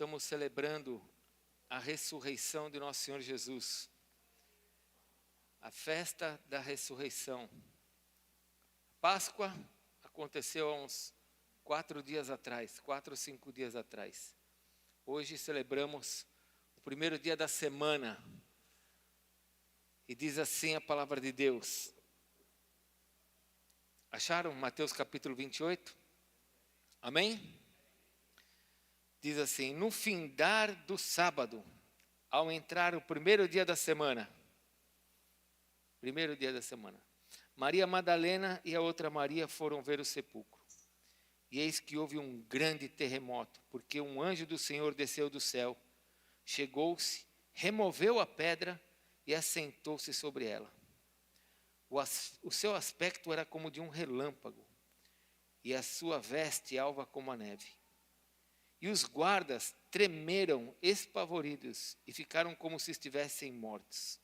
Estamos celebrando a ressurreição de nosso Senhor Jesus. A festa da ressurreição. Páscoa aconteceu há uns 4 dias atrás, 4 ou 5 dias atrás. Hoje celebramos o primeiro dia da semana. E diz assim a palavra de Deus. Acharam Mateus capítulo 28? Amém? Diz assim: no findar do sábado, ao entrar o primeiro dia da semana, Maria Madalena e a outra Maria foram ver o sepulcro. E eis que houve um grande terremoto, porque um anjo do Senhor desceu do céu, chegou-se, removeu a pedra e assentou-se sobre ela. O seu aspecto era como de um relâmpago, e a sua veste alva como a neve. E os guardas tremeram espavoridos e ficaram como se estivessem mortos.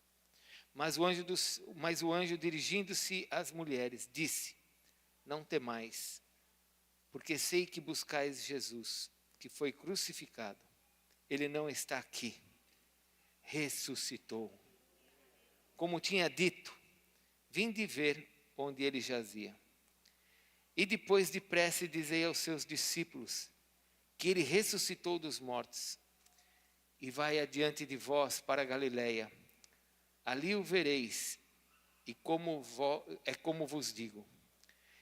Mas o anjo, dirigindo-se às mulheres, disse: não temais, porque sei que buscais Jesus, que foi crucificado. Ele não está aqui, ressuscitou. Como tinha dito, vinde ver onde ele jazia. E depois depressa dizei aos seus discípulos que ele ressuscitou dos mortos. E vai adiante de vós para a Galileia. Ali o vereis, e como vos digo.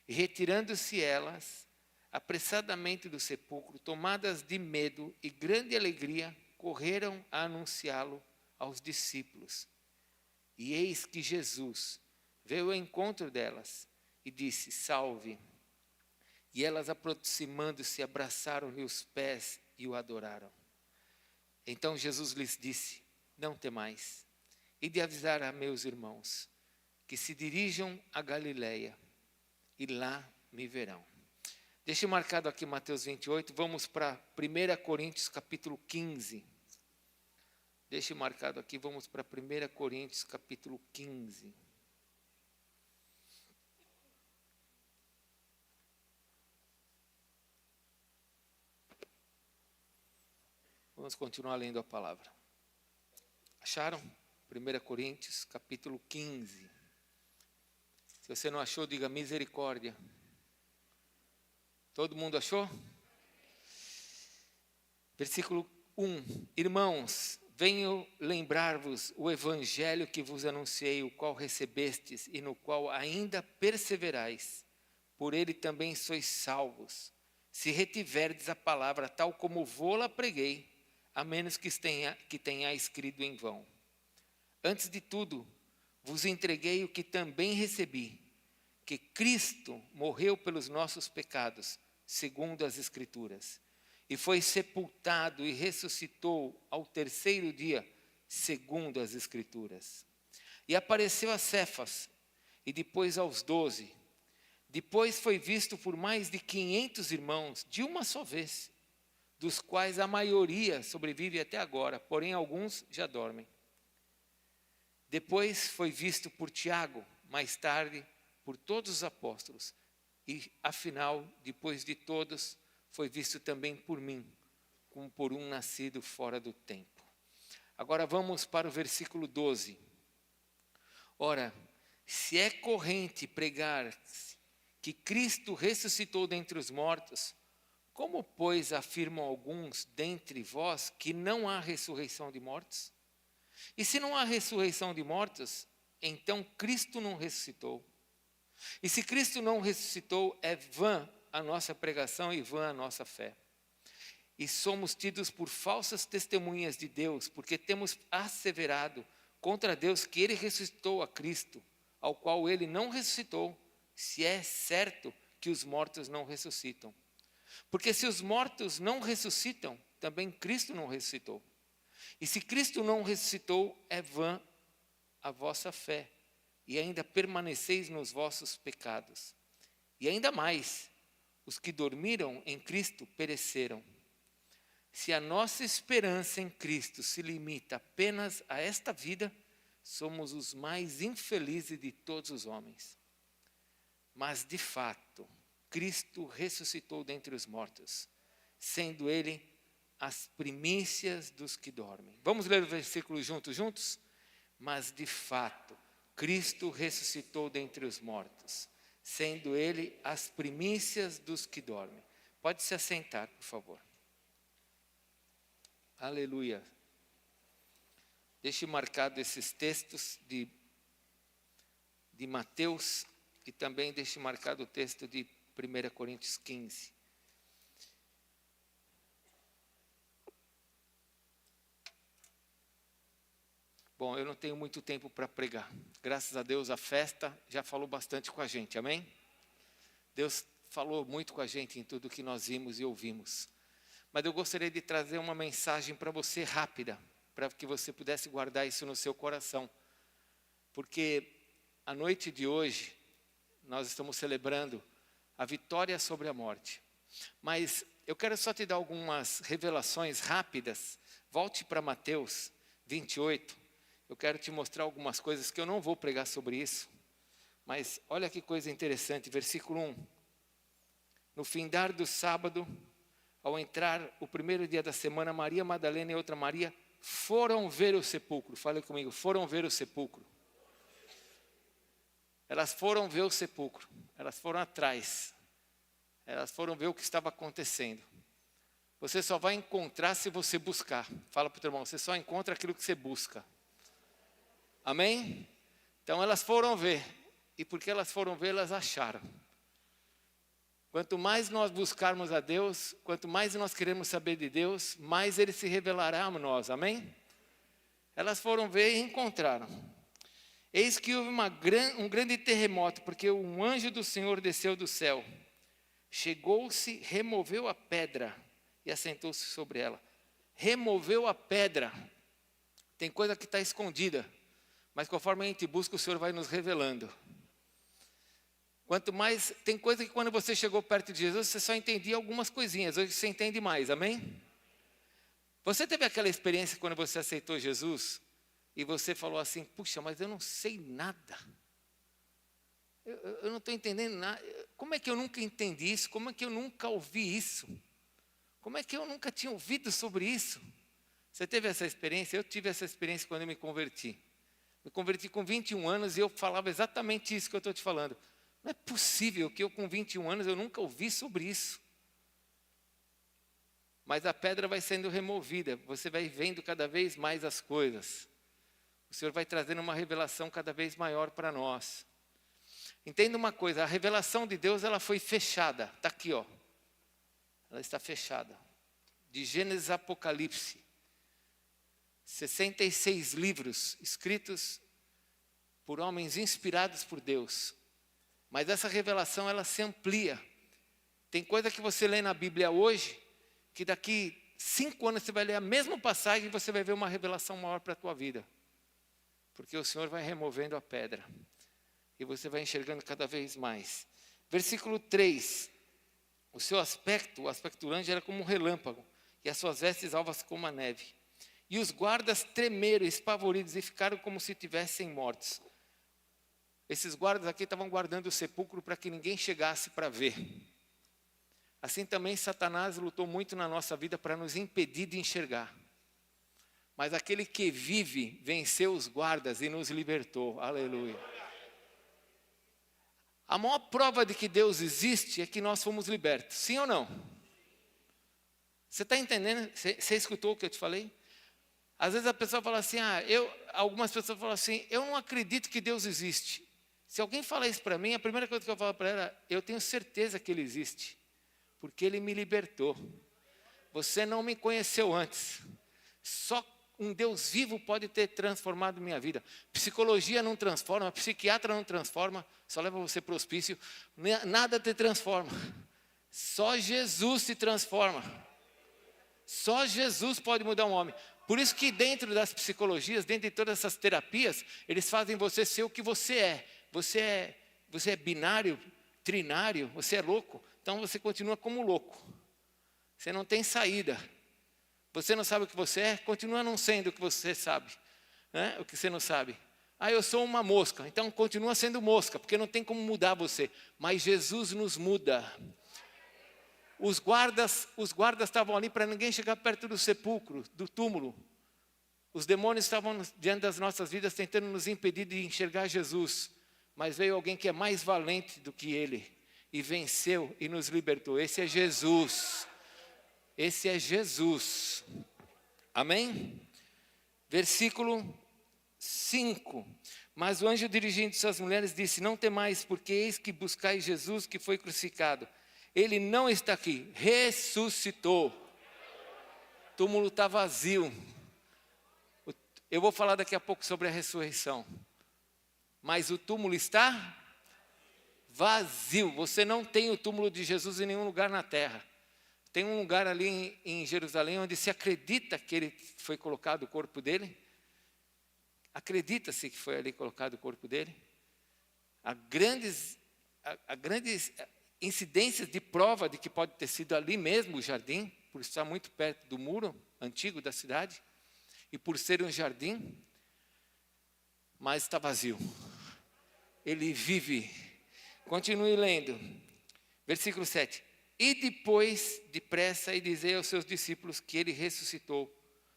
E retirando-se elas, apressadamente do sepulcro, tomadas de medo e grande alegria, correram a anunciá-lo aos discípulos. E eis que Jesus veio ao encontro delas e disse: salve. E elas, aproximando-se, abraçaram-lhe os pés e o adoraram. Então Jesus lhes disse: não temais, e de avisar a meus irmãos, que se dirijam a Galileia, e lá me verão. Deixe marcado aqui Mateus 28, vamos para 1 Coríntios capítulo 15. Deixe marcado aqui, vamos para 1 Coríntios capítulo 15. Vamos continuar lendo a palavra. Acharam? 1 Coríntios, capítulo 15. Se você não achou, diga misericórdia. Todo mundo achou? Versículo 1. Irmãos, venho lembrar-vos o evangelho que vos anunciei, o qual recebestes e no qual ainda perseverais. Por ele também sois salvos, se retiverdes a palavra tal como vô-la preguei, a menos que tenha escrito em vão. Antes de tudo, vos entreguei o que também recebi, que Cristo morreu pelos nossos pecados, segundo as Escrituras, e foi sepultado e ressuscitou ao terceiro dia, segundo as Escrituras. E apareceu a Cefas, e depois aos 12. Depois foi visto por mais de 500 irmãos, de uma só vez, dos quais a maioria sobrevive até agora, porém alguns já dormem. Depois foi visto por Tiago, mais tarde por todos os apóstolos, e afinal, depois de todos, foi visto também por mim, como por um nascido fora do tempo. Agora vamos para o versículo 12. Ora, se é corrente pregar que Cristo ressuscitou dentre os mortos, como, pois, afirmam alguns dentre vós que não há ressurreição de mortos? E se não há ressurreição de mortos, então Cristo não ressuscitou. E se Cristo não ressuscitou, é vã a nossa pregação e vã a nossa fé. E somos tidos por falsas testemunhas de Deus, porque temos asseverado contra Deus que ele ressuscitou a Cristo, ao qual ele não ressuscitou, se é certo que os mortos não ressuscitam. Porque se os mortos não ressuscitam, também Cristo não ressuscitou. E se Cristo não ressuscitou, é vã a vossa fé, e ainda permaneceis nos vossos pecados. E ainda mais, os que dormiram em Cristo pereceram. Se a nossa esperança em Cristo se limita apenas a esta vida, somos os mais infelizes de todos os homens. Mas, de fato, Cristo ressuscitou dentre os mortos, sendo ele as primícias dos que dormem. Vamos ler o versículo juntos? Mas de fato, Cristo ressuscitou dentre os mortos, sendo Ele as primícias dos que dormem. Pode se assentar, por favor. Aleluia. Deixe marcado esses textos de Mateus e também deixe marcado o texto de 1 Coríntios 15. Bom, eu não tenho muito tempo para pregar. Graças a Deus a festa já falou bastante com a gente, amém? Deus falou muito com a gente em tudo que nós vimos e ouvimos. Mas eu gostaria de trazer uma mensagem para você rápida, para que você pudesse guardar isso no seu coração. Porque a noite de hoje, nós estamos celebrando a vitória sobre a morte. Mas eu quero só te dar algumas revelações rápidas. Volte para Mateus 28. Eu quero te mostrar algumas coisas que eu não vou pregar sobre isso. Mas olha que coisa interessante, versículo 1. No findar do sábado, ao entrar o primeiro dia da semana, Maria Madalena e outra Maria foram ver o sepulcro. Fale comigo, foram ver o sepulcro. Elas foram ver o sepulcro, elas foram atrás. Elas foram ver o que estava acontecendo. Você só vai encontrar se você buscar. Fala para o teu irmão, você só encontra aquilo que você busca. Amém? Então elas foram ver. E porque elas foram ver, elas acharam. Quanto mais nós buscarmos a Deus, quanto mais nós queremos saber de Deus, mais Ele se revelará a nós. Amém? Elas foram ver e encontraram. Eis que houve um grande terremoto, porque um anjo do Senhor desceu do céu. Chegou-se, removeu a pedra e assentou-se sobre ela. Removeu a pedra. Tem coisa que está escondida. Mas conforme a gente busca, o Senhor vai nos revelando. Quanto mais, tem coisa que quando você chegou perto de Jesus, você só entendia algumas coisinhas. Hoje você entende mais, amém? Você teve aquela experiência quando você aceitou Jesus e você falou assim, puxa, mas eu não sei nada. Eu não estou entendendo nada. Como é que eu nunca entendi isso? Como é que eu nunca ouvi isso? Como é que eu nunca tinha ouvido sobre isso? Você teve essa experiência? Eu tive essa experiência quando eu me converti. Me converti com 21 anos e eu falava exatamente isso que eu estou te falando. Não é possível que eu com 21 anos eu nunca ouvi sobre isso. Mas a pedra vai sendo removida, você vai vendo cada vez mais as coisas. O Senhor vai trazendo uma revelação cada vez maior para nós. Entenda uma coisa, a revelação de Deus ela foi fechada. Está aqui, ó. Ela está fechada. De Gênesis a Apocalipse. 66 livros escritos por homens inspirados por Deus. Mas essa revelação ela se amplia. Tem coisa que você lê na Bíblia hoje, que daqui 5 anos você vai ler a mesma passagem e você vai ver uma revelação maior para a tua vida. Porque o Senhor vai removendo a pedra. E você vai enxergando cada vez mais. Versículo 3. O seu aspecto, o aspecto do anjo era como um relâmpago, e as suas vestes alvas como a neve. E os guardas tremeram, espavoridos, e ficaram como se tivessem mortos. Esses guardas aqui estavam guardando o sepulcro para que ninguém chegasse para ver. Assim também Satanás lutou muito na nossa vida para nos impedir de enxergar. Mas aquele que vive venceu os guardas e nos libertou. Aleluia. A maior prova de que Deus existe é que nós fomos libertos. Sim ou não? Você está entendendo? Você escutou o que eu te falei? Às vezes a pessoa fala assim, algumas pessoas falam assim, eu não acredito que Deus existe. Se alguém falar isso para mim, a primeira coisa que eu falo para ela é, eu tenho certeza que Ele existe. Porque Ele me libertou. Você não me conheceu antes. Só um Deus vivo pode ter transformado minha vida. Psicologia não transforma, psiquiatra não transforma, só leva você para o hospício. Nada te transforma. Só Jesus te transforma. Só Jesus pode mudar um homem. Por isso que dentro das psicologias, dentro de todas essas terapias, eles fazem você ser o que você é. Você é binário, trinário, você é louco. Então você continua como louco. Você não tem saída. Você não sabe o que você é, continua não sendo o que você sabe. Né? O que você não sabe. Eu sou uma mosca. Então continua sendo mosca, porque não tem como mudar você. Mas Jesus nos muda. Os guardas estavam ali para ninguém chegar perto do sepulcro, do túmulo. Os demônios estavam diante das nossas vidas tentando nos impedir de enxergar Jesus. Mas veio alguém que é mais valente do que ele e venceu e nos libertou. Esse é Jesus. Esse é Jesus. Amém? Versículo 5. Mas o anjo dirigindo-se às mulheres disse: não temais, porque eis que buscais Jesus que foi crucificado. Ele não está aqui, ressuscitou. O túmulo está vazio. Eu vou falar daqui a pouco sobre a ressurreição. Mas o túmulo está vazio. Você não tem o túmulo de Jesus em nenhum lugar na terra. Tem um lugar ali em Jerusalém onde se acredita que ele foi colocado o corpo dele. Acredita-se que foi ali colocado o corpo dele. Há grandes incidências de prova de que pode ter sido ali mesmo o jardim, por estar muito perto do muro antigo da cidade e por ser um jardim, mas está vazio. Ele vive. Continue lendo. Versículo 7. E depois, depressa, e dizei aos seus discípulos que ele ressuscitou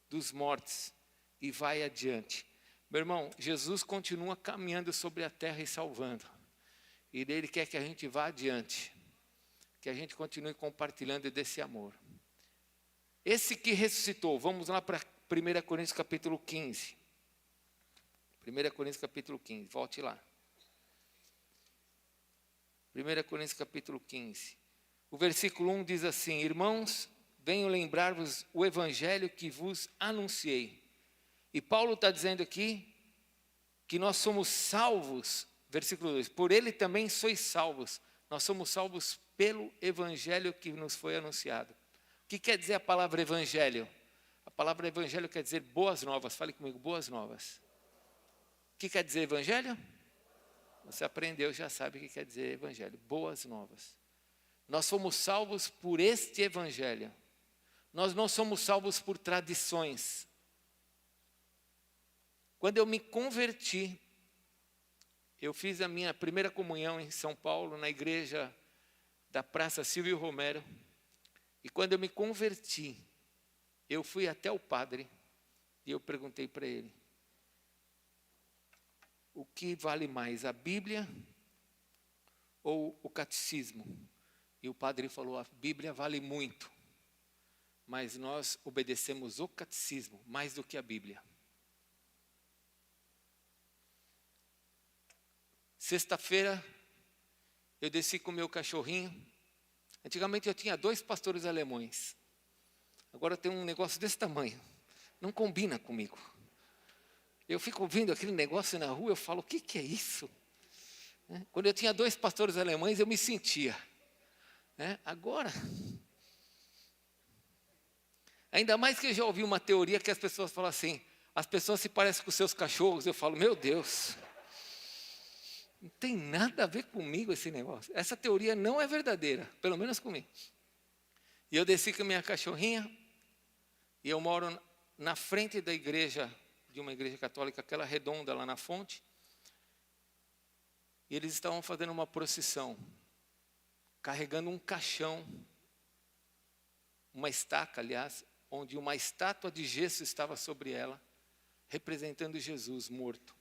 dos mortos e vai adiante. Meu irmão, Jesus continua caminhando sobre a terra e salvando. E ele quer que a gente vá adiante. Que a gente continue compartilhando desse amor. Esse que ressuscitou, vamos lá para 1 Coríntios capítulo 15. 1 Coríntios capítulo 15, volte lá. 1 Coríntios capítulo 15. O versículo 1 diz assim: irmãos, venho lembrar-vos o evangelho que vos anunciei. E Paulo está dizendo aqui que nós somos salvos, versículo 2, por ele também sois salvos. Nós somos salvos pelo evangelho que nos foi anunciado. O que quer dizer a palavra evangelho? A palavra evangelho quer dizer boas novas. Fale comigo, boas novas. O que quer dizer evangelho? Você aprendeu, já sabe o que quer dizer evangelho. Boas novas. Nós fomos salvos por este evangelho. Nós não somos salvos por tradições. Quando eu me converti, eu fiz a minha primeira comunhão em São Paulo, na igreja da Praça Silvio Romero. E quando eu me converti, eu fui até o padre e eu perguntei para ele: o que vale mais, a Bíblia ou o catecismo? E o padre falou: a Bíblia vale muito, mas nós obedecemos o catecismo mais do que a Bíblia. Sexta-feira, eu desci com o meu cachorrinho. Antigamente eu tinha 2 pastores alemães. Agora tem um negócio desse tamanho. Não combina comigo. Eu fico ouvindo aquele negócio na rua, eu falo: o que é isso? Quando eu tinha 2 pastores alemães, eu me sentia. Agora, ainda mais que eu já ouvi uma teoria que as pessoas falam assim: as pessoas se parecem com seus cachorros. Eu falo: meu Deus, não tem nada a ver comigo esse negócio. Essa teoria não é verdadeira, pelo menos comigo. E eu desci com a minha cachorrinha, e eu moro na frente da igreja, de uma igreja católica, aquela redonda lá na fonte. E eles estavam fazendo uma procissão, carregando um caixão, uma estaca, aliás, onde uma estátua de gesso estava sobre ela, representando Jesus morto.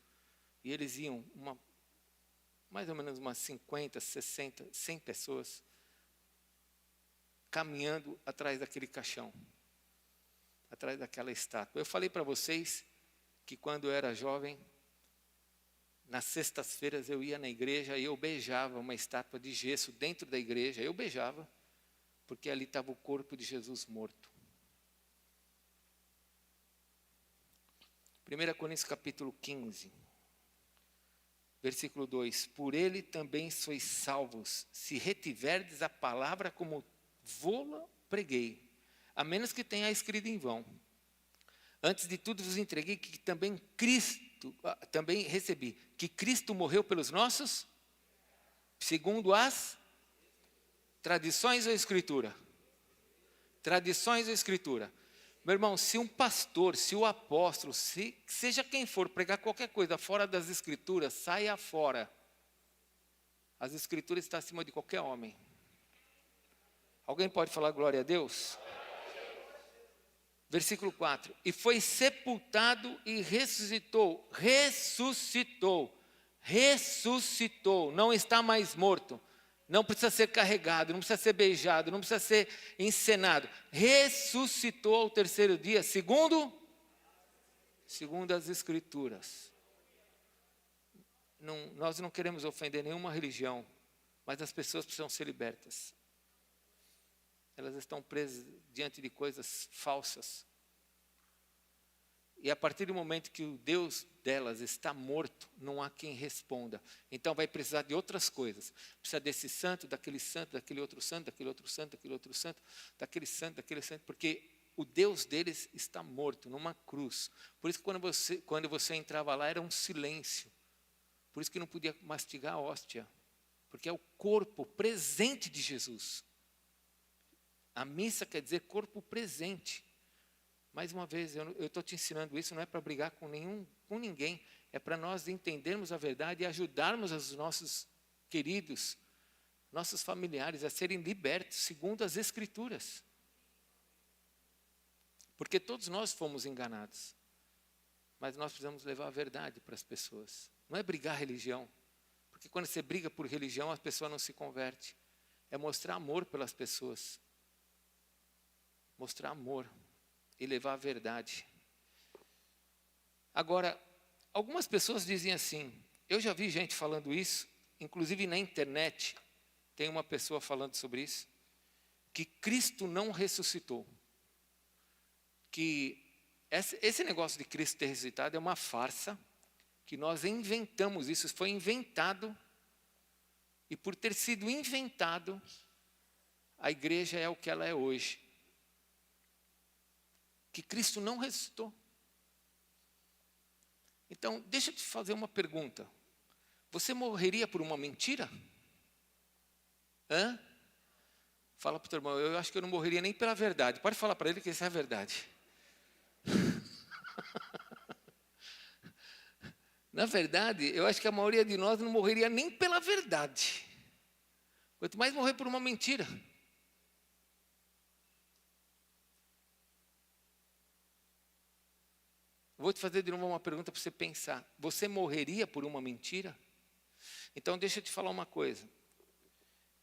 E eles iam, mais ou menos umas 50, 60, 100 pessoas, caminhando atrás daquele caixão, atrás daquela estátua. Eu falei para vocês que quando eu era jovem, nas sextas-feiras eu ia na igreja e eu beijava uma estátua de gesso dentro da igreja. Eu beijava, porque ali estava o corpo de Jesus morto. 1 Coríntios capítulo 15, versículo 2. Por ele também sois salvos, se retiverdes a palavra como vô-la preguei, a menos que tenha escrito em vão. Antes de tudo vos entreguei que também recebi, que Cristo morreu pelos nossos, segundo as tradições ou Escritura? Tradições ou Escritura? Meu irmão, se um pastor, se o apóstolo, seja quem for, pregar qualquer coisa fora das Escrituras, saia fora. As Escrituras estão acima de qualquer homem. Alguém pode falar glória a Deus? Versículo 4. E foi sepultado e ressuscitou. Ressuscitou. Não está mais morto. Não precisa ser carregado, não precisa ser beijado, não precisa ser encenado. Ressuscitou ao terceiro dia, segundo as Escrituras. Nós não queremos ofender nenhuma religião, mas as pessoas precisam ser libertas. Elas estão presas diante de coisas falsas. E a partir do momento que o Deus delas está morto, não há quem responda. Então vai precisar de outras coisas. Precisa desse santo, daquele outro santo, daquele outro santo, daquele outro santo, daquele santo, porque o Deus deles está morto numa cruz. Por isso que quando você entrava lá era um silêncio. Por isso que não podia mastigar a hóstia. Porque é o corpo presente de Jesus. A missa quer dizer corpo presente. Mais uma vez, eu estou te ensinando isso, não é para brigar com ninguém. É para nós entendermos a verdade e ajudarmos os nossos queridos, nossos familiares a serem libertos segundo as Escrituras. Porque todos nós fomos enganados. Mas nós precisamos levar a verdade para as pessoas. Não é brigar religião. Porque quando você briga por religião, a pessoa não se converte. É mostrar amor pelas pessoas. Mostrar amor e levar a verdade. Agora, algumas pessoas dizem assim, eu já vi gente falando isso, inclusive na internet, tem uma pessoa falando sobre isso, que Cristo não ressuscitou. Que esse negócio de Cristo ter ressuscitado é uma farsa, que nós inventamos isso foi inventado, e por ter sido inventado, a igreja é o que ela é hoje. Que Cristo não ressuscitou. Então, deixa eu te fazer uma pergunta. Você morreria por uma mentira? Fala para o teu irmão, eu acho que eu não morreria nem pela verdade. Pode falar para ele que isso é a verdade. Na verdade, eu acho que a maioria de nós não morreria nem pela verdade. Quanto mais morrer por uma mentira. Vou te fazer de novo uma pergunta para você pensar. Você morreria por uma mentira? Então deixa eu te falar uma coisa.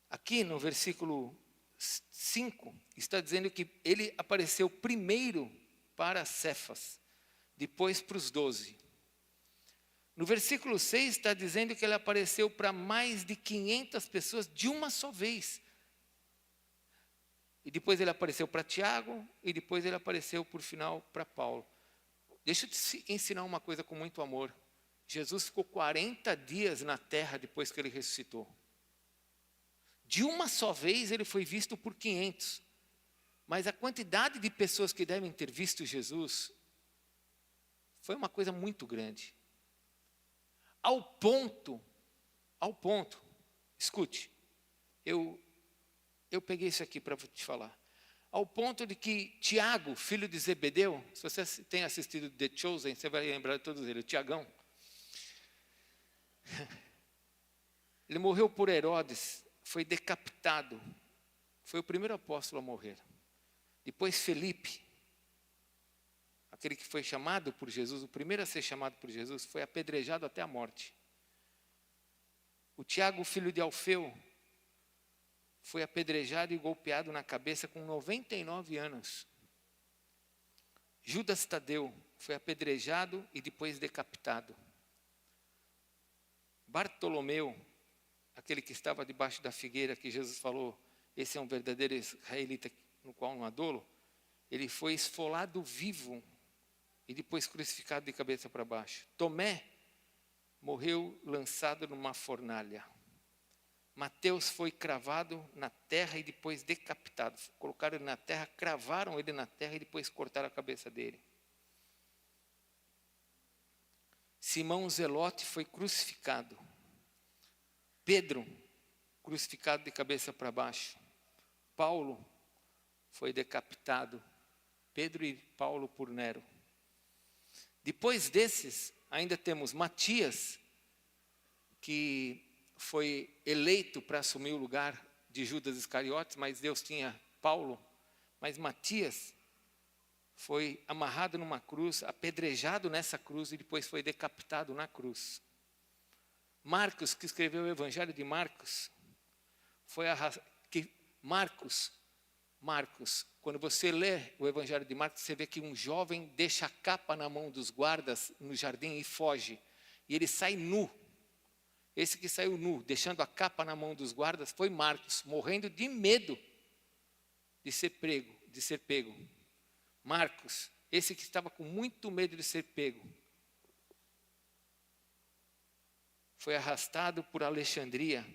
Aqui no versículo 5, está dizendo que ele apareceu primeiro para Cefas, depois para os 12. No versículo 6 está dizendo que ele apareceu para mais de 500 pessoas de uma só vez. E depois ele apareceu para Tiago, e depois ele apareceu por final para Paulo. Deixa eu te ensinar uma coisa com muito amor. Jesus ficou 40 dias na terra depois que ele ressuscitou. De uma só vez ele foi visto por 500. Mas a quantidade de pessoas que devem ter visto Jesus foi uma coisa muito grande. Ao ponto, escute, eu peguei isso aqui para te falar. Ao ponto de que Tiago, filho de Zebedeu, se você tem assistido The Chosen, você vai lembrar de todos eles, o Tiagão. Ele morreu por Herodes, foi decapitado. Foi o primeiro apóstolo a morrer. Depois Felipe, aquele que foi chamado por Jesus, o primeiro a ser chamado por Jesus, foi apedrejado até a morte. O Tiago, filho de Alfeu, foi apedrejado e golpeado na cabeça com 99 anos. Judas Tadeu foi apedrejado e depois decapitado. Bartolomeu, aquele que estava debaixo da figueira que Jesus falou, esse é um verdadeiro israelita no qual não há dolo, ele foi esfolado vivo e depois crucificado de cabeça para baixo. Tomé morreu lançado numa fornalha. Mateus foi cravado na terra e depois decapitado. Colocaram ele na terra, cravaram ele na terra e depois cortaram a cabeça dele. Simão Zelote foi crucificado. Pedro, crucificado de cabeça para baixo. Paulo foi decapitado. Pedro e Paulo por Nero. Depois desses, ainda temos Matias, que foi eleito para assumir o lugar de Judas Iscariotes, mas Deus tinha Paulo, mas Matias foi amarrado numa cruz, apedrejado nessa cruz e depois foi decapitado na cruz. Marcos, que escreveu o Evangelho de Marcos, Marcos, quando você lê o Evangelho de Marcos, você vê que um jovem deixa a capa na mão dos guardas no jardim e foge. E ele sai nu. Esse que saiu nu, deixando a capa na mão dos guardas, foi Marcos, morrendo de medo de ser pego. Marcos, esse que estava com muito medo de ser pego, foi arrastado por Alexandria,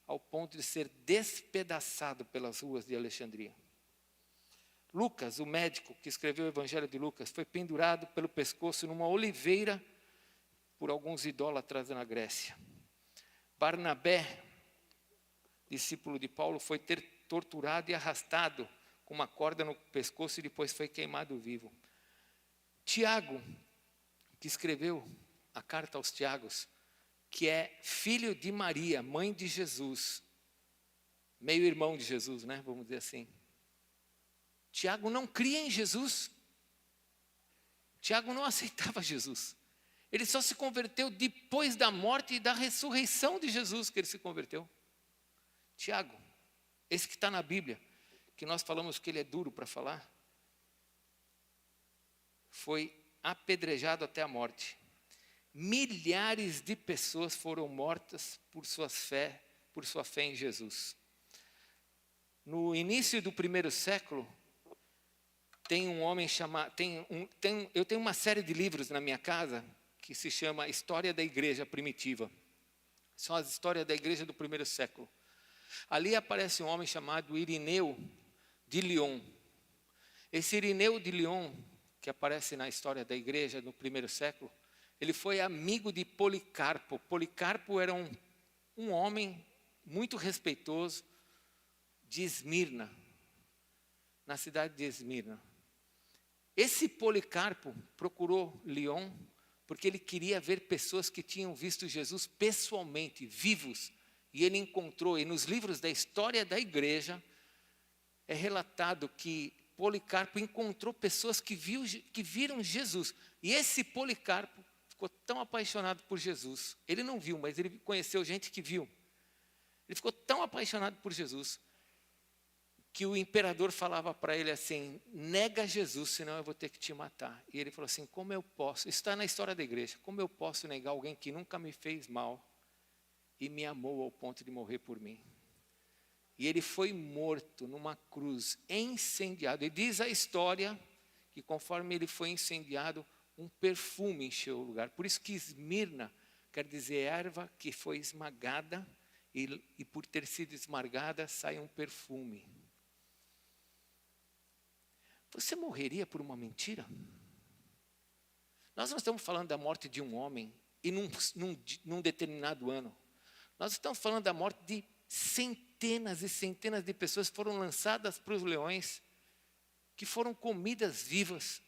ao ponto de ser despedaçado pelas ruas de Alexandria. Lucas, o médico que escreveu o Evangelho de Lucas, foi pendurado pelo pescoço numa oliveira por alguns idólatras na Grécia. Barnabé, discípulo de Paulo, foi torturado e arrastado com uma corda no pescoço e depois foi queimado vivo. Tiago, que escreveu a carta aos Tiagos, que é filho de Maria, mãe de Jesus, meio irmão de Jesus, né? Vamos dizer assim. Tiago não cria em Jesus. Tiago não aceitava Jesus. Ele só se converteu depois da morte e da ressurreição de Jesus que ele se converteu. Tiago, esse que está na Bíblia, que nós falamos que ele é duro para falar, foi apedrejado até a morte. Milhares de pessoas foram mortas por sua fé em Jesus. No início do primeiro século, tem um homem chamado, eu tenho uma série de livros na minha casa que se chama História da Igreja Primitiva. São as histórias da igreja do primeiro século. Ali aparece um homem chamado Irineu de Lyon. Esse Irineu de Lyon, que aparece na história da igreja no primeiro século, ele foi amigo de Policarpo. Policarpo era um homem muito respeitoso de Esmirna, na cidade de Esmirna. Esse Policarpo procurou Lyon porque ele queria ver pessoas que tinham visto Jesus pessoalmente, vivos. E ele encontrou, e nos livros da história da igreja, é relatado que Policarpo encontrou pessoas que viram Jesus. E esse Policarpo ficou tão apaixonado por Jesus. Ele não viu, mas ele conheceu gente que viu. Ele ficou tão apaixonado por Jesus, que o imperador falava para ele assim: nega Jesus, senão eu vou ter que te matar. E ele falou assim: como eu posso? Isso está na história da igreja. Como eu posso negar alguém que nunca me fez mal e me amou ao ponto de morrer por mim? E ele foi morto numa cruz, incendiado. E diz a história que conforme ele foi incendiado, um perfume encheu o lugar. Por isso que Esmirna quer dizer erva que foi esmagada, e por ter sido esmagada sai um perfume. Você morreria por uma mentira? Nós não estamos falando da morte de um homem e num determinado ano. Nós estamos falando da morte de centenas e centenas de pessoas que foram lançadas para os leões, que foram comidas vivas,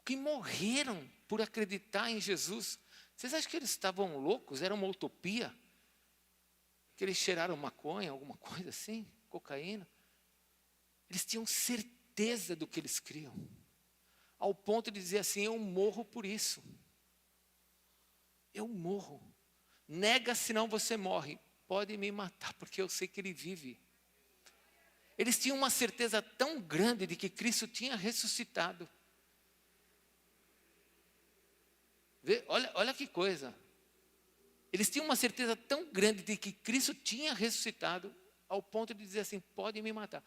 que morreram por acreditar em Jesus. Vocês acham que eles estavam loucos? Era uma utopia? Que eles cheiraram maconha, alguma coisa assim, cocaína? Eles tinham certeza do que eles criam, ao ponto de dizer assim: eu morro por isso. Eu morro. Nega, senão você morre. Pode me matar, porque eu sei que ele vive. Eles tinham uma certeza tão grande de que Cristo tinha ressuscitado. Vê, olha que coisa. Eles tinham uma certeza tão grande de que Cristo tinha ressuscitado, ao ponto de dizer assim: pode me matar.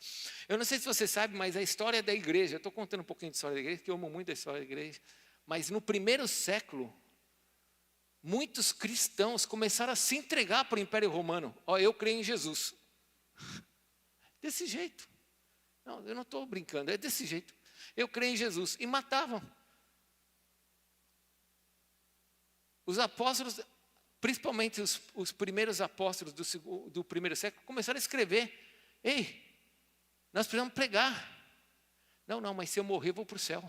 Eu não sei se você sabe, mas a história da igreja, eu estou contando um pouquinho de história da igreja, porque eu amo muito a história da igreja, mas no primeiro século, muitos cristãos começaram a se entregar para o Império Romano. Eu creio em Jesus. Desse jeito. Não, eu não estou brincando, é desse jeito. Eu creio em Jesus. E matavam. Os apóstolos, principalmente os primeiros apóstolos do primeiro século, começaram a escrever: ei, nós precisamos pregar. Não, mas se eu morrer, eu vou para o céu.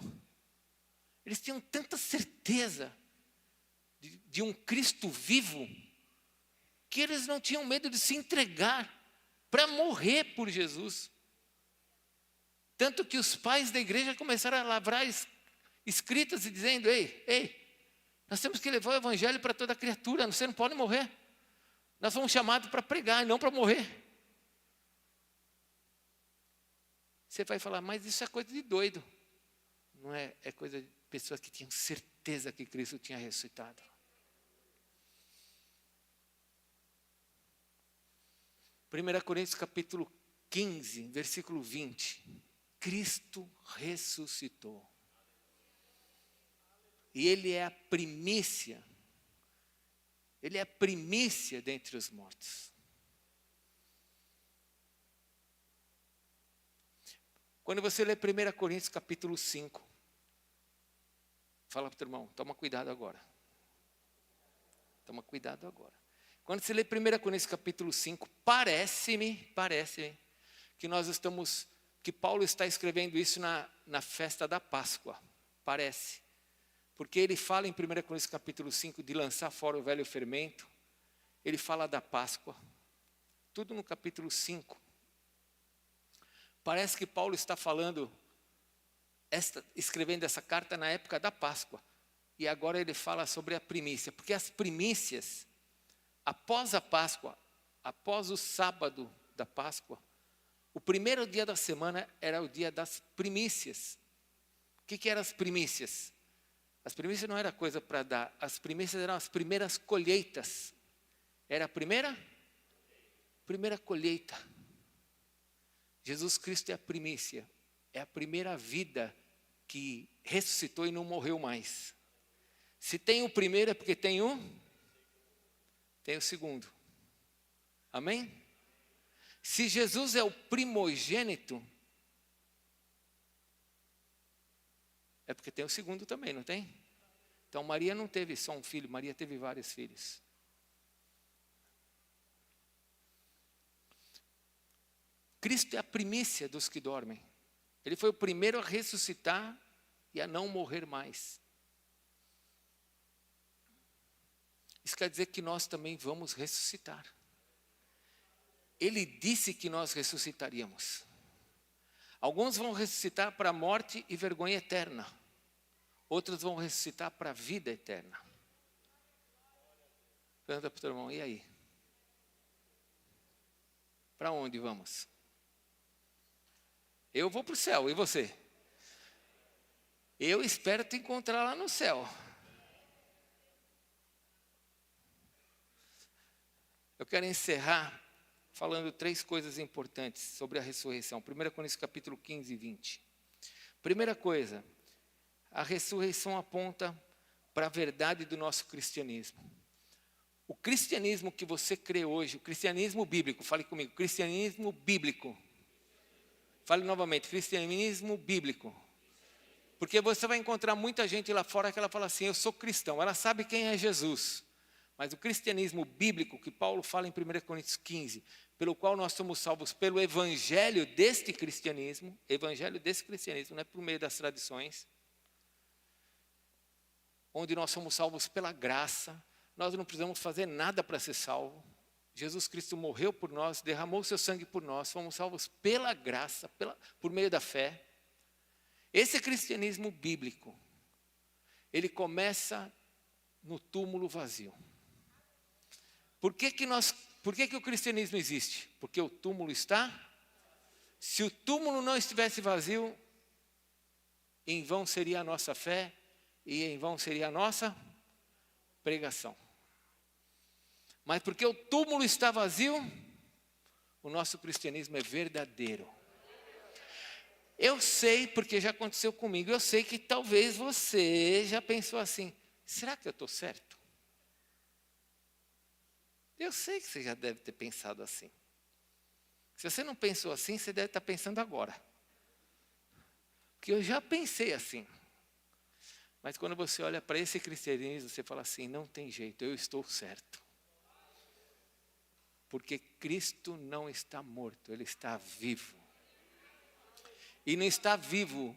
Eles tinham tanta certeza de um Cristo vivo, que eles não tinham medo de se entregar para morrer por Jesus. Tanto que os pais da igreja começaram a lavrar escritas e dizendo: ei, nós temos que levar o evangelho para toda criatura, você não pode morrer. Nós fomos chamados para pregar e não para morrer. Você vai falar, mas isso é coisa de doido. Não é, é coisa de pessoas que tinham certeza que Cristo tinha ressuscitado. Primeira Coríntios capítulo 15, versículo 20. Cristo ressuscitou. E Ele é a primícia. Ele é a primícia dentre os mortos. Quando você lê 1 Coríntios capítulo 5, fala para o teu irmão, toma cuidado agora. Toma cuidado agora. Quando você lê 1 Coríntios capítulo 5, parece-me que que Paulo está escrevendo isso na festa da Páscoa. Parece. Porque ele fala em 1 Coríntios capítulo 5 de lançar fora o velho fermento. Ele fala da Páscoa. Tudo no capítulo 5. Parece que Paulo está escrevendo essa carta na época da Páscoa. E agora ele fala sobre a primícia. Porque as primícias, após a Páscoa, após o sábado da Páscoa, o primeiro dia da semana era o dia das primícias. O que eram as primícias? As primícias não era coisa para dar. As primícias eram as primeiras colheitas. Era a primeira colheita. Jesus Cristo é a primícia. É a primeira vida que ressuscitou e não morreu mais. Se tem o primeiro é porque tem o segundo. Amém? Se Jesus é o primogênito, é porque tem o segundo também, não tem? Então Maria não teve só um filho, Maria teve vários filhos. Cristo é a primícia dos que dormem. Ele foi o primeiro a ressuscitar e a não morrer mais. Isso quer dizer que nós também vamos ressuscitar. Ele disse que nós ressuscitaríamos. Alguns vão ressuscitar para a morte e vergonha eterna. Outros vão ressuscitar para a vida eterna. Pergunta para o teu irmão, e aí? Para onde vamos? Eu vou para o céu, e você? Eu espero te encontrar lá no céu. Eu quero encerrar falando 3 coisas importantes sobre a ressurreição. 1 Coríntios capítulo 15 e 20. Primeira coisa, a ressurreição aponta para a verdade do nosso cristianismo. O cristianismo que você crê hoje, o cristianismo bíblico, fale comigo, cristianismo bíblico. Fale novamente, cristianismo bíblico. Porque você vai encontrar muita gente lá fora que ela fala assim, eu sou cristão, ela sabe quem é Jesus. Mas o cristianismo bíblico, que Paulo fala em 1 Coríntios 15, pelo qual nós somos salvos pelo evangelho deste cristianismo, não é por meio das tradições, onde nós somos salvos pela graça, nós não precisamos fazer nada para ser salvo. Jesus Cristo morreu por nós, derramou seu sangue por nós, fomos salvos pela graça, por meio da fé. Esse cristianismo bíblico, ele começa no túmulo vazio. Por que o cristianismo existe? Porque o túmulo está. Se o túmulo não estivesse vazio, em vão seria a nossa fé e em vão seria a nossa pregação. Mas porque o túmulo está vazio, o nosso cristianismo é verdadeiro. Eu sei, porque já aconteceu comigo, eu sei que talvez você já pensou assim, será que eu estou certo? Eu sei que você já deve ter pensado assim. Se você não pensou assim, você deve estar pensando agora. Porque eu já pensei assim. Mas quando você olha para esse cristianismo, você fala assim, não tem jeito, eu estou certo. Porque Cristo não está morto, Ele está vivo. E não está vivo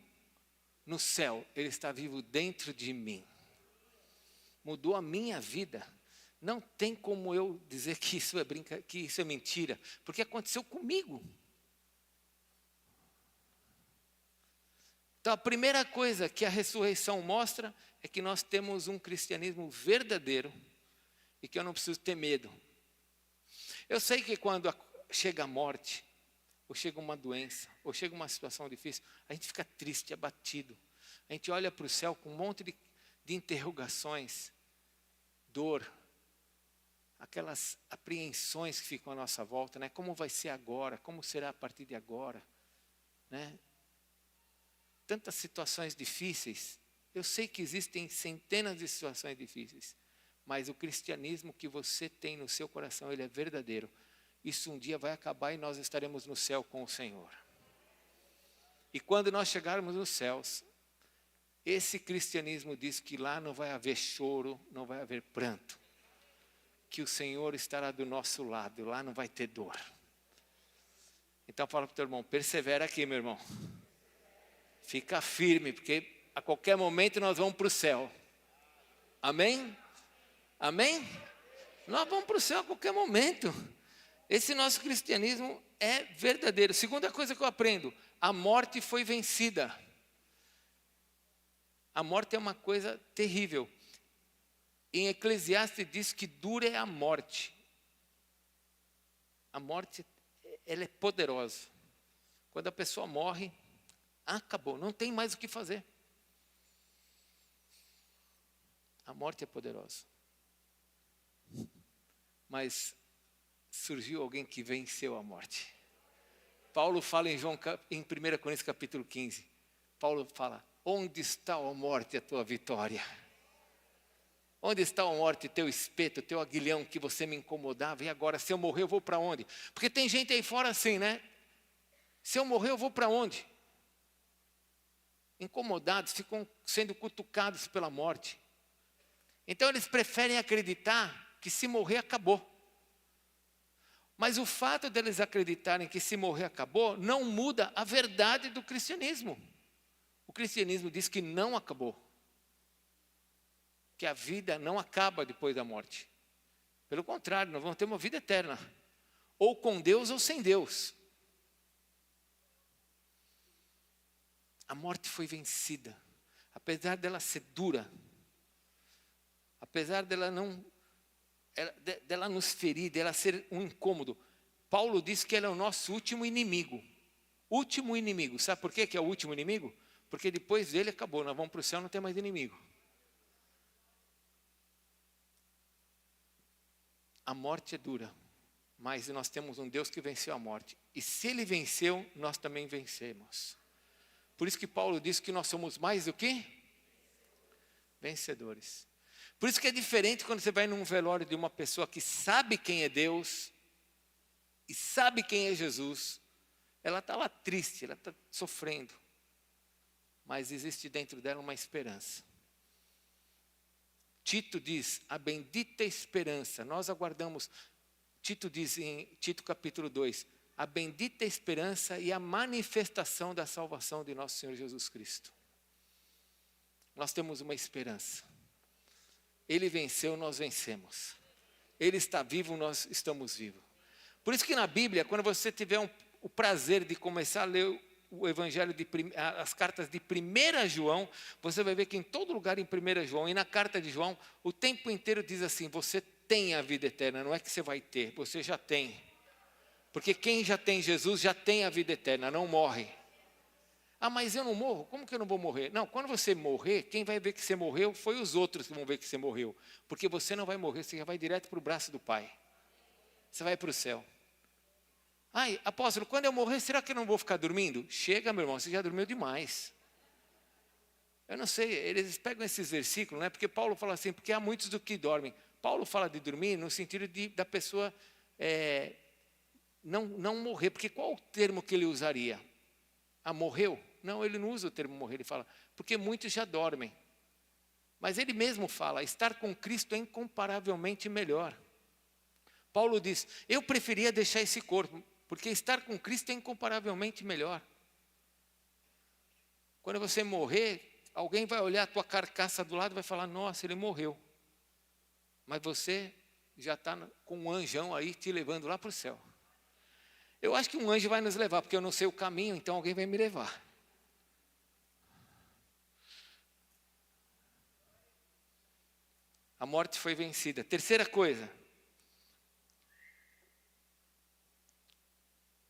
no céu, Ele está vivo dentro de mim. Mudou a minha vida. Não tem como eu dizer que isso é que isso é mentira, porque aconteceu comigo. Então, a primeira coisa que a ressurreição mostra é que nós temos um cristianismo verdadeiro e que eu não preciso ter medo. Eu sei que quando chega a morte, ou chega uma doença, ou chega uma situação difícil, a gente fica triste, abatido. A gente olha para o céu com um monte de interrogações, dor, aquelas apreensões que ficam à nossa volta, né? Como vai ser agora? Como será a partir de agora? Né? Tantas situações difíceis. Eu sei que existem centenas de situações difíceis, mas o cristianismo que você tem no seu coração, ele é verdadeiro. Isso um dia vai acabar e nós estaremos no céu com o Senhor. E quando nós chegarmos nos céus, esse cristianismo diz que lá não vai haver choro, não vai haver pranto. Que o Senhor estará do nosso lado, lá não vai ter dor. Então fala para o teu irmão, persevera aqui, meu irmão. Fica firme, porque a qualquer momento nós vamos para o céu. Amém? Amém? Nós vamos para o céu a qualquer momento. Esse nosso cristianismo é verdadeiro. Segunda coisa que eu aprendo, a morte foi vencida. A morte é uma coisa terrível. Em Eclesiastes diz que dura é a morte. A morte, ela é poderosa. Quando a pessoa morre, acabou, não tem mais o que fazer. A morte é poderosa. Mas surgiu alguém que venceu a morte. Paulo fala em 1 Coríntios capítulo 15. Paulo fala, onde está, ó morte, a tua vitória? Onde está, ó morte, teu espeto, teu aguilhão que você me incomodava? E agora, se eu morrer, eu vou para onde? Porque tem gente aí fora assim, né? Se eu morrer, eu vou para onde? Incomodados, ficam sendo cutucados pela morte. Então eles preferem acreditar que se morrer, acabou. Mas o fato deles acreditarem que se morrer, acabou, não muda a verdade do cristianismo. O cristianismo diz que não acabou. Que a vida não acaba depois da morte. Pelo contrário, nós vamos ter uma vida eterna. Ou com Deus ou sem Deus. A morte foi vencida. Apesar dela ser dura. Apesar dela nos ferir, dela ser um incômodo. Paulo diz que ela é o nosso último inimigo. Último inimigo. Sabe por quê que é o último inimigo? Porque depois dele acabou. Nós vamos para o céu, não tem mais inimigo. A morte é dura, mas nós temos um Deus que venceu a morte. E se Ele venceu, nós também vencemos. Por isso que Paulo diz que nós somos mais do que vencedores. Por isso que é diferente quando você vai num velório de uma pessoa que sabe quem é Deus e sabe quem é Jesus. Ela está lá triste, ela está sofrendo, mas existe dentro dela uma esperança. Tito diz, a bendita esperança, nós aguardamos, Tito diz em Tito capítulo 2, a bendita esperança e a manifestação da salvação de nosso Senhor Jesus Cristo. Nós temos uma esperança. Ele venceu, nós vencemos. Ele está vivo, nós estamos vivos. Por isso que na Bíblia, quando você tiver o prazer de começar a ler o Evangelho, as cartas de 1 João, você vai ver que em todo lugar em 1 João e na carta de João, o tempo inteiro diz assim, você tem a vida eterna, não é que você vai ter, você já tem. Porque quem já tem Jesus já tem a vida eterna, não morre. Ah, mas eu não morro? Como que eu não vou morrer? Não, quando você morrer, quem vai ver que você morreu foi os outros que vão ver que você morreu. Porque você não vai morrer, você já vai direto para o braço do Pai. Você vai para o céu. Ai, apóstolo, quando eu morrer, será que eu não vou ficar dormindo? Chega, meu irmão, você já dormiu demais. Eu não sei, eles pegam esses versículos, né? Porque Paulo fala assim, porque há muitos do que dormem. Paulo fala de dormir no sentido da pessoa não morrer. Porque qual o termo que ele usaria? Ah, morreu? Não, ele não usa o termo morrer, ele fala, porque muitos já dormem. Mas ele mesmo fala, estar com Cristo é incomparavelmente melhor. Paulo diz, eu preferia deixar esse corpo, porque estar com Cristo é incomparavelmente melhor. Quando você morrer, alguém vai olhar a tua carcaça do lado e vai falar, nossa, ele morreu. Mas você já está com um anjão aí te levando lá para o céu. Eu acho que um anjo vai nos levar, porque eu não sei o caminho, então alguém vai me levar. A morte foi vencida. Terceira coisa.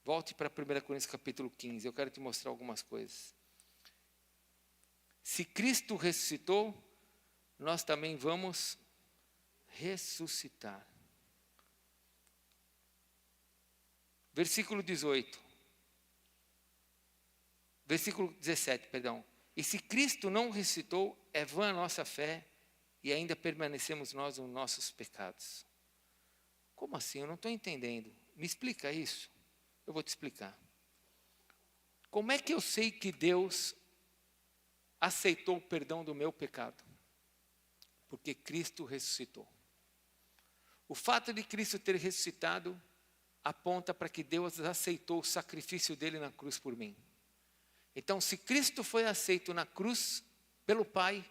Volte para 1 Coríntios capítulo 15, eu quero te mostrar algumas coisas. Se Cristo ressuscitou, nós também vamos ressuscitar. Versículo 18. Versículo 17, perdão. E se Cristo não ressuscitou, é vã a nossa fé e ainda permanecemos nós nos nossos pecados. Como assim? Eu não estou entendendo. Me explica isso. Eu vou te explicar. Como é que eu sei que Deus aceitou o perdão do meu pecado? Porque Cristo ressuscitou. O fato de Cristo ter ressuscitado aponta para que Deus aceitou o sacrifício dele na cruz por mim. Então, se Cristo foi aceito na cruz pelo Pai,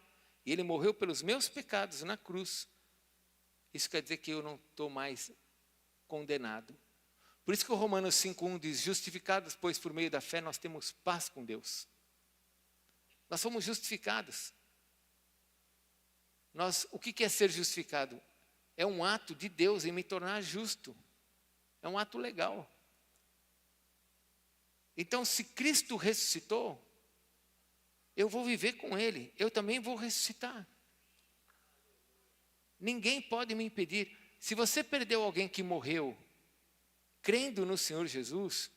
e ele morreu pelos meus pecados na cruz, isso quer dizer que eu não estou mais condenado. Por isso que o Romanos 5,1 diz, justificados, pois por meio da fé nós temos paz com Deus. Nós somos justificados. O que é ser justificado? É um ato de Deus em me tornar justo. É um ato legal. Então, se Cristo ressuscitou, eu vou viver com Ele. Eu também vou ressuscitar. Ninguém pode me impedir. Se você perdeu alguém que morreu, crendo no Senhor Jesus,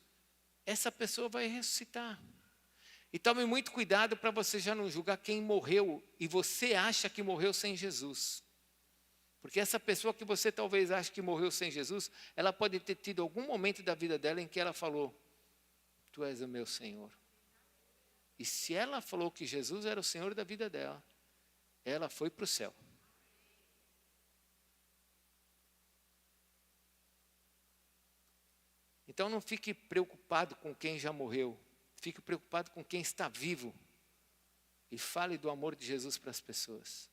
essa pessoa vai ressuscitar. E tome muito cuidado para você já não julgar quem morreu e você acha que morreu sem Jesus. Porque essa pessoa que você talvez ache que morreu sem Jesus, ela pode ter tido algum momento da vida dela em que ela falou, tu és o meu Senhor. E se ela falou que Jesus era o Senhor da vida dela, ela foi para o céu. Então não fique preocupado com quem já morreu. Fique preocupado com quem está vivo. E fale do amor de Jesus para as pessoas.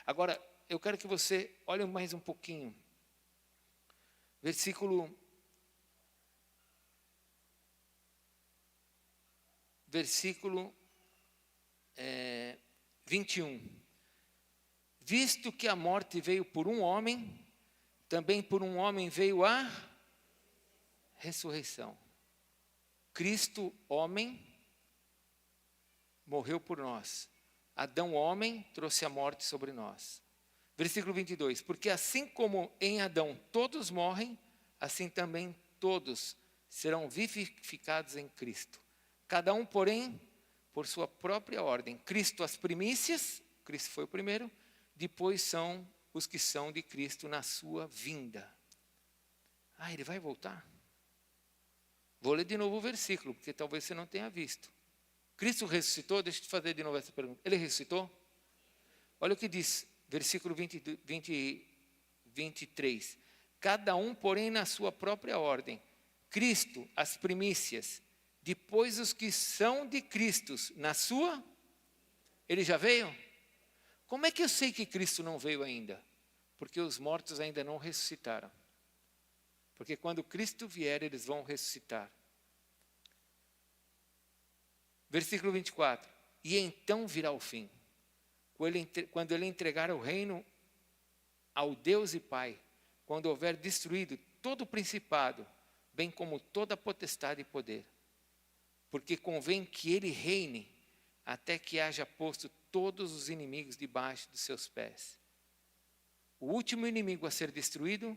Agora, eu quero que você olhe mais um pouquinho. Versículo 21. Visto que a morte veio por um homem, também por um homem veio a ressurreição. Cristo, homem, morreu por nós. Adão, homem, trouxe a morte sobre nós. Versículo 22. Porque assim como em Adão todos morrem, assim também todos serão vivificados em Cristo. Cada um, porém, por sua própria ordem. Cristo as primícias, Cristo foi o primeiro, depois são os que são de Cristo na sua vinda. Ele vai voltar? Vou ler de novo o versículo, porque talvez você não tenha visto. Cristo ressuscitou? Deixa eu te fazer de novo essa pergunta. Ele ressuscitou? Olha o que diz, versículo 23. Cada um, porém, na sua própria ordem. Cristo, as primícias. Depois os que são de Cristo, na sua... Ele já veio? Como é que eu sei que Cristo não veio ainda? Porque os mortos ainda não ressuscitaram. Porque quando Cristo vier, eles vão ressuscitar. Versículo 24. E então virá o fim. Quando ele entregar o reino ao Deus e Pai. Quando houver destruído todo o principado, bem como toda a potestade e poder. Porque convém que ele reine até que haja posto todos os inimigos debaixo dos seus pés. O último inimigo a ser destruído,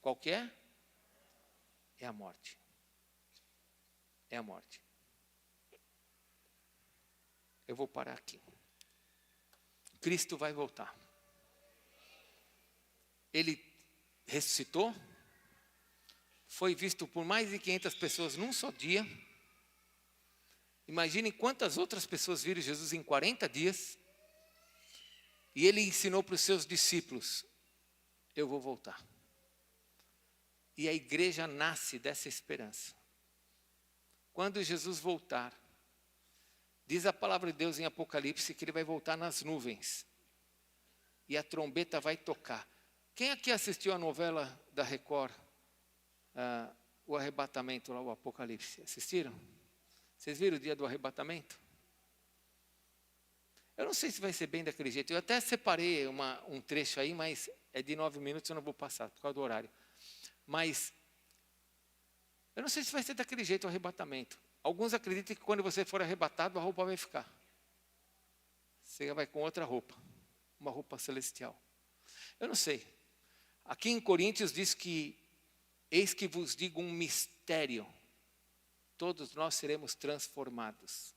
qual que é? É a morte. É a morte. Eu vou parar aqui. Cristo vai voltar. Ele ressuscitou. Foi visto por mais de 500 pessoas num só dia. Imaginem quantas outras pessoas viram Jesus em 40 dias. E ele ensinou para os seus discípulos, eu vou voltar. E a igreja nasce dessa esperança. Quando Jesus voltar, diz a palavra de Deus em Apocalipse que ele vai voltar nas nuvens. e a trombeta vai tocar. Quem aqui assistiu a novela da Record, o arrebatamento, lá, o Apocalipse? Assistiram? Vocês viram o dia do arrebatamento? Eu não sei se vai ser bem daquele jeito. Eu até separei um trecho aí, mas é de 9 minutos, eu não vou passar, por causa do horário. Mas eu não sei se vai ser daquele jeito o arrebatamento. Alguns acreditam que quando você for arrebatado, a roupa vai ficar. Você vai com outra roupa, uma roupa celestial. Eu não sei. Aqui em Coríntios diz que, eis que vos digo um mistério, todos nós seremos transformados.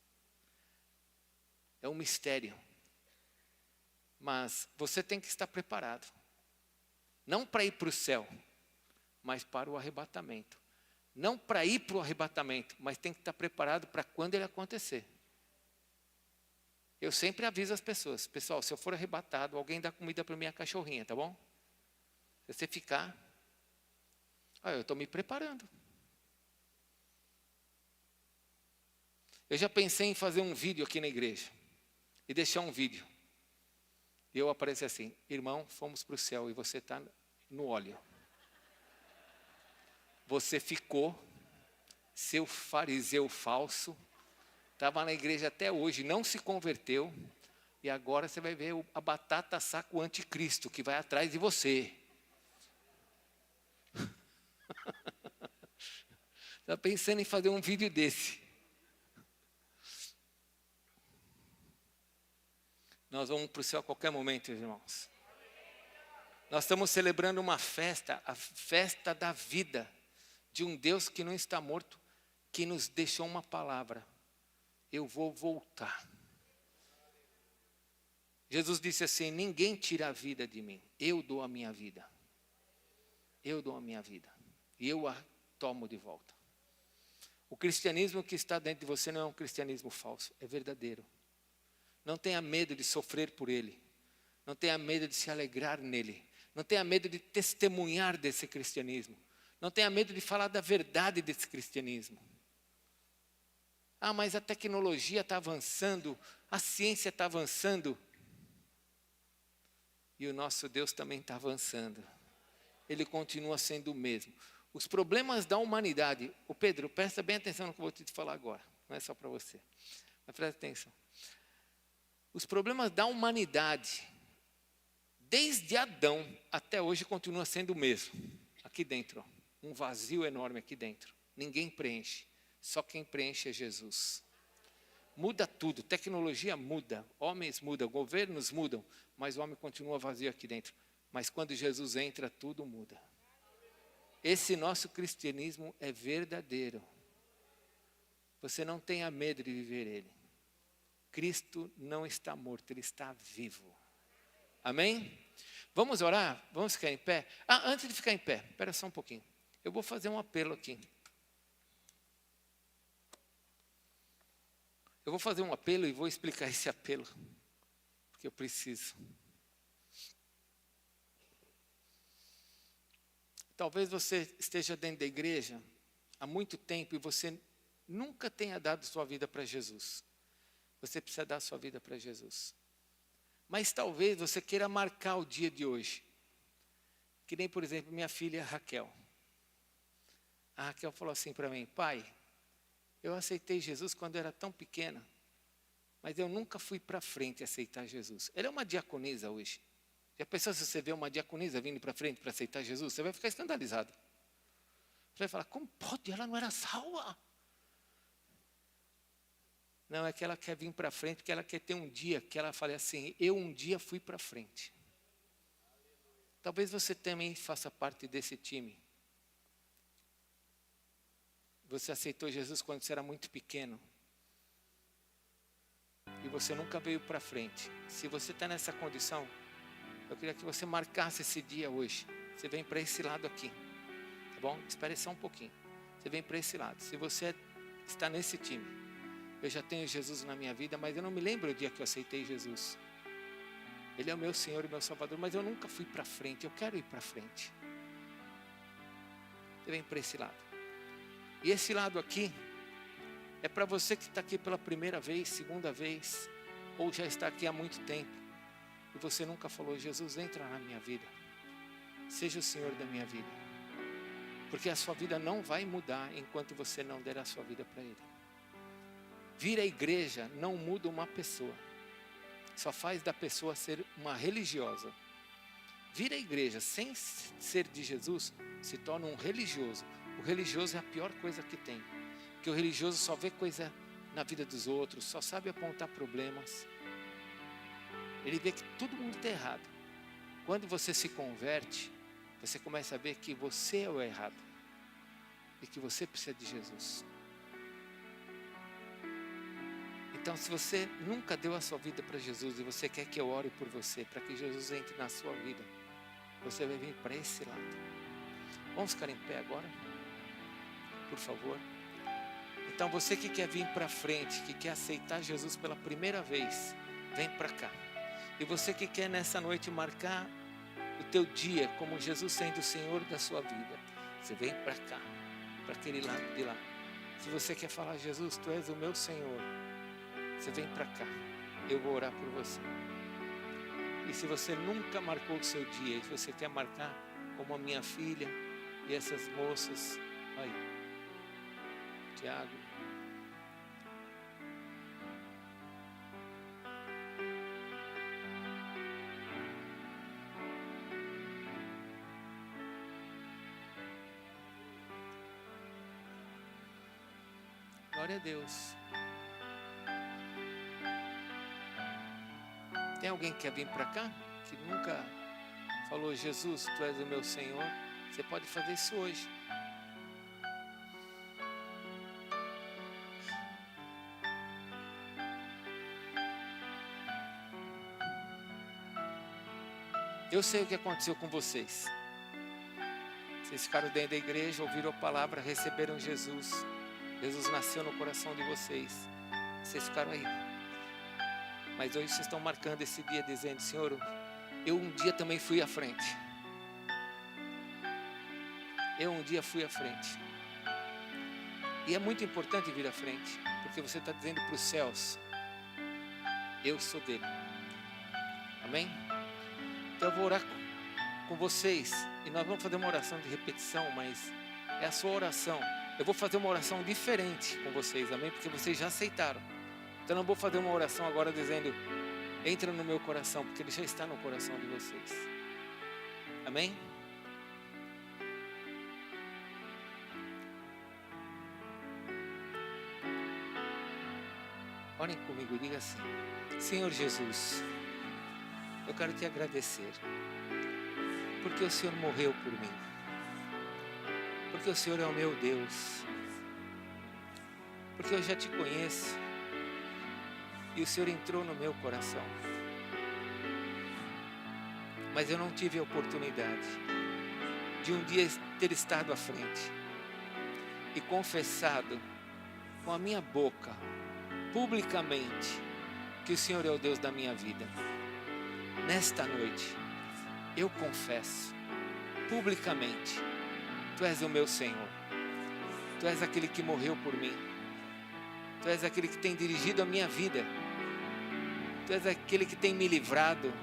É um mistério. Mas você tem que estar preparado. Não para ir para o céu, mas para o arrebatamento. Não para ir para o arrebatamento, mas tem que estar preparado para quando ele acontecer. Eu sempre aviso as pessoas, pessoal, se eu for arrebatado, alguém dá comida para minha cachorrinha, tá bom? Se você ficar, eu estou me preparando. Eu já pensei em fazer um vídeo aqui na igreja e deixar um vídeo. E eu aparecer assim, irmão, fomos para o céu e você está no óleo. Você ficou, seu fariseu falso, estava na igreja até hoje, não se converteu, e agora você vai ver a batata saco anticristo que vai atrás de você. Está pensando em fazer um vídeo desse. Nós vamos para o céu a qualquer momento, irmãos. Nós estamos celebrando uma festa, a festa da vida, de um Deus que não está morto, que nos deixou uma palavra. Eu vou voltar. Jesus disse assim, ninguém tira a vida de mim, eu dou a minha vida. Eu dou a minha vida. E eu a tomo de volta. O cristianismo que está dentro de você não é um cristianismo falso, é verdadeiro. Não tenha medo de sofrer por ele. Não tenha medo de se alegrar nele. Não tenha medo de testemunhar desse cristianismo. Não tenha medo de falar da verdade desse cristianismo. Mas a tecnologia está avançando, a ciência está avançando. E o nosso Deus também está avançando. Ele continua sendo o mesmo. Os problemas da humanidade... Pedro, presta bem atenção no que eu vou te falar agora. Não é só para você. Mas presta atenção. Os problemas da humanidade, desde Adão até hoje, continua sendo o mesmo. Aqui dentro, um vazio enorme aqui dentro. Ninguém preenche. Só quem preenche é Jesus. Muda tudo, tecnologia muda, homens mudam, governos mudam, mas o homem continua vazio aqui dentro. Mas quando Jesus entra, tudo muda. Esse nosso cristianismo é verdadeiro. Você não tenha medo de viver ele. Cristo não está morto, ele está vivo. Amém? Vamos orar? Vamos ficar em pé? Antes de ficar em pé, espera só um pouquinho. Eu vou fazer um apelo aqui. Eu vou fazer um apelo e vou explicar esse apelo. Porque eu preciso. Talvez você esteja dentro da igreja há muito tempo e você nunca tenha dado sua vida para Jesus. Você precisa dar sua vida para Jesus. Mas talvez você queira marcar o dia de hoje. Que nem, por exemplo, minha filha Raquel. A Raquel falou assim para mim, pai, eu aceitei Jesus quando eu era tão pequena, mas eu nunca fui para frente aceitar Jesus. Ela é uma diaconisa hoje. Já pensou se você vê uma diaconisa vindo para frente para aceitar Jesus? Você vai ficar escandalizado. Você vai falar, como pode? Ela não era salva. Não, é que ela quer vir para frente, porque ela quer ter um dia que ela fale assim, eu um dia fui para frente. Talvez você também faça parte desse time. Você aceitou Jesus quando você era muito pequeno. E você nunca veio para frente. Se você está nessa condição, eu queria que você marcasse esse dia hoje. Você vem para esse lado aqui. Tá bom? Espere só um pouquinho. Você vem para esse lado. Se você está nesse time. Eu já tenho Jesus na minha vida, mas eu não me lembro o dia que eu aceitei Jesus. Ele é o meu Senhor e meu Salvador, mas eu nunca fui para frente. Eu quero ir para frente. Você vem para esse lado. E esse lado aqui é para você que está aqui pela primeira vez, segunda vez, ou já está aqui há muito tempo. e você nunca falou: Jesus, entra na minha vida, seja o Senhor da minha vida. Porque a sua vida não vai mudar enquanto você não der a sua vida para Ele. Vir à igreja não muda uma pessoa, só faz da pessoa ser uma religiosa. Vir à igreja sem ser de Jesus se torna um religioso. O religioso é a pior coisa que tem, porque o religioso só vê coisa na vida dos outros, só sabe apontar problemas. Ele vê que todo mundo está errado. Quando você se converte, você começa a ver que você é o errado e que você precisa de Jesus. Então, se você nunca deu a sua vida para Jesus e você quer que eu ore por você, para que Jesus entre na sua vida, você vai vir para esse lado. Vamos ficar em pé agora? Por favor. Então, você que quer vir para frente, que quer aceitar Jesus pela primeira vez, vem para cá. E você que quer nessa noite marcar o teu dia como Jesus sendo o Senhor da sua vida, você vem para cá, para aquele lado de lá. Se você quer falar: Jesus, Tu és o meu Senhor, você vem para cá, eu vou orar por você. E se você nunca marcou o seu dia, e você quer marcar como a minha filha e essas moças, aí, Tiago, glória a Deus. Tem alguém que quer vir para cá? Que nunca falou: Jesus, Tu és o meu Senhor? Você pode fazer isso hoje. Eu sei o que aconteceu com vocês. Vocês ficaram dentro da igreja, ouviram a palavra, receberam Jesus. Jesus nasceu no coração de vocês. Vocês ficaram aí. Mas hoje vocês estão marcando esse dia dizendo: Senhor, eu um dia também fui à frente. Eu um dia fui à frente. E é muito importante vir à frente, porque você está dizendo para os céus: eu sou dele. Amém? Então eu vou orar com vocês. E nós vamos fazer uma oração de repetição, mas é a sua oração. Eu vou fazer uma oração diferente com vocês, amém? Porque vocês já aceitaram. Então não vou fazer uma oração agora dizendo: entra no meu coração, porque ele já está no coração de vocês. Amém? Orem comigo, diga assim: Senhor Jesus, eu quero te agradecer, porque o Senhor morreu por mim, porque o Senhor é o meu Deus, porque eu já te conheço, e o Senhor entrou no meu coração, mas eu não tive a oportunidade de um dia ter estado à frente e confessado com a minha boca, publicamente, que o Senhor é o Deus da minha vida. Nesta noite, eu confesso publicamente: Tu és o meu Senhor, Tu és aquele que morreu por mim, Tu és aquele que tem dirigido a minha vida, Tu és aquele que tem me livrado,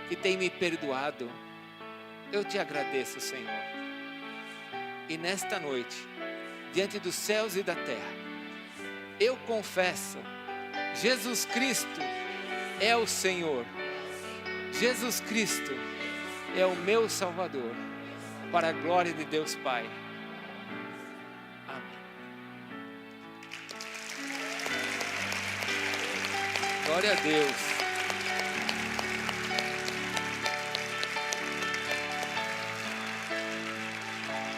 que tem me perdoado. Eu te agradeço, Senhor. E nesta noite, diante dos céus e da terra, eu confesso: Jesus Cristo é o Senhor, Jesus Cristo é o meu Salvador, para a glória de Deus Pai. Amém. Glória a Deus.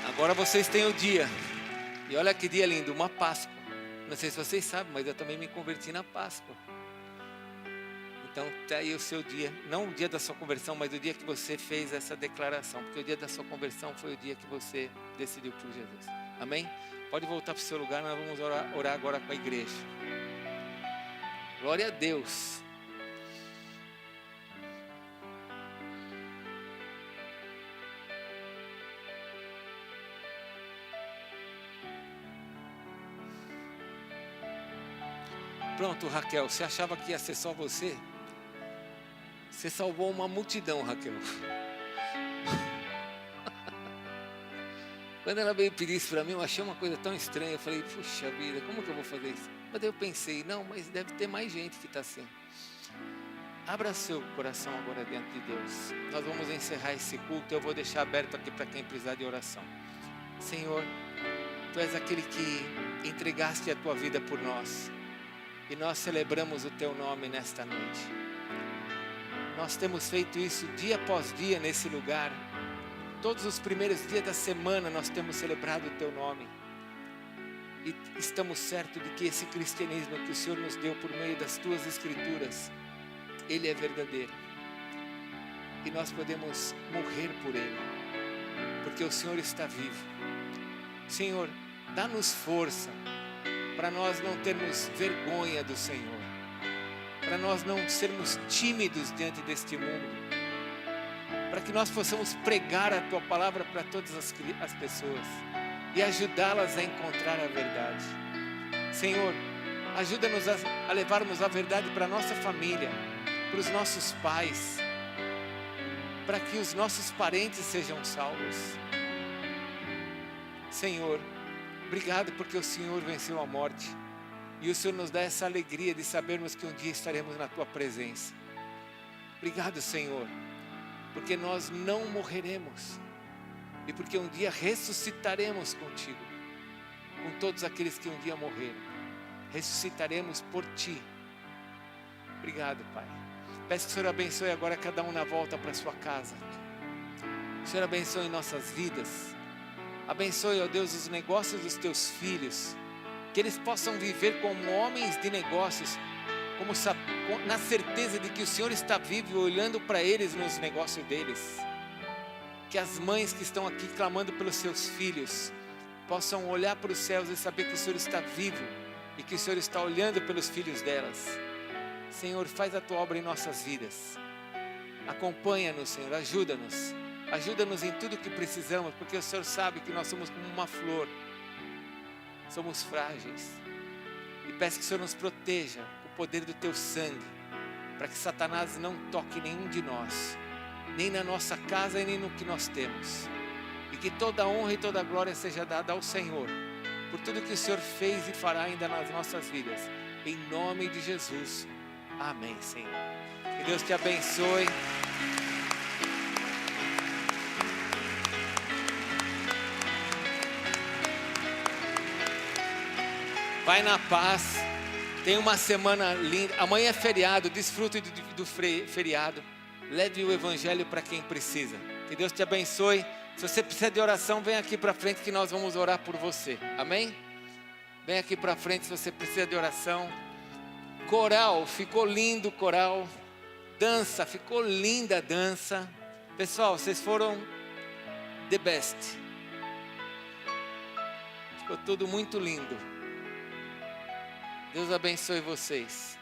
Agora vocês têm o dia. E olha que dia lindo, uma Páscoa. Não sei se vocês sabem, mas eu também me converti na Páscoa. Então está aí o seu dia, não o dia da sua conversão, mas o dia que você fez essa declaração, porque o dia da sua conversão foi o dia que você decidiu por Jesus. Amém? Pode voltar para o seu lugar, nós vamos orar agora com a igreja. Glória a Deus. Pronto, Raquel, você achava que ia ser só você? Você salvou uma multidão, Raquel. Quando ela veio pedir isso para mim, eu achei uma coisa tão estranha. Eu falei, puxa vida, como que eu vou fazer isso? Mas daí eu pensei, não, mas deve ter mais gente que está assim. Abra seu coração agora diante de Deus. Nós vamos encerrar esse culto. Eu vou deixar aberto aqui para quem precisar de oração. Senhor, Tu és aquele que entregaste a Tua vida por nós. E nós celebramos o Teu nome nesta noite. Nós temos feito isso dia após dia nesse lugar. Todos os primeiros dias da semana nós temos celebrado o Teu nome. E estamos certos de que esse cristianismo que o Senhor nos deu por meio das Tuas Escrituras, Ele é verdadeiro. E nós podemos morrer por Ele, porque o Senhor está vivo. Senhor, dá-nos força para nós não termos vergonha do Senhor, para nós não sermos tímidos diante deste mundo, para que nós possamos pregar a Tua palavra para todas as pessoas e ajudá-las a encontrar a verdade. Senhor, ajuda-nos a levarmos a verdade para a nossa família, para os nossos pais, para que os nossos parentes sejam salvos. Senhor, obrigado porque o Senhor venceu a morte e o Senhor nos dá essa alegria de sabermos que um dia estaremos na Tua presença. Obrigado, Senhor, porque nós não morreremos e porque um dia ressuscitaremos contigo, com todos aqueles que um dia morreram. Ressuscitaremos por Ti. Obrigado, Pai. Peço que o Senhor abençoe agora cada um na volta para a sua casa. O Senhor abençoe nossas vidas. Abençoe, ó Deus, os negócios dos Teus filhos. Que eles possam viver como homens de negócios, na certeza de que o Senhor está vivo e olhando para eles nos negócios deles. Que as mães que estão aqui clamando pelos seus filhos possam olhar para os céus e saber que o Senhor está vivo e que o Senhor está olhando pelos filhos delas. Senhor, faz a Tua obra em nossas vidas. Acompanha-nos, Senhor, ajuda-nos. Ajuda-nos em tudo que precisamos, porque o Senhor sabe que nós somos como uma flor. Somos frágeis. E peço que o Senhor nos proteja com o poder do Teu sangue, para que Satanás não toque nenhum de nós, nem na nossa casa e nem no que nós temos. E que toda a honra e toda a glória seja dada ao Senhor, por tudo que o Senhor fez e fará ainda nas nossas vidas. Em nome de Jesus. Amém, Senhor. Que Deus te abençoe. Vai na paz. Tenha uma semana linda. Amanhã é feriado. Desfrute do feriado. Leve o evangelho para quem precisa. Que Deus te abençoe. Se você precisa de oração, vem aqui para frente que nós vamos orar por você. Amém? Vem aqui para frente se você precisa de oração. Coral, ficou lindo o coral. Dança, ficou linda a dança. Pessoal, vocês foram the best. Ficou tudo muito lindo. Deus abençoe vocês.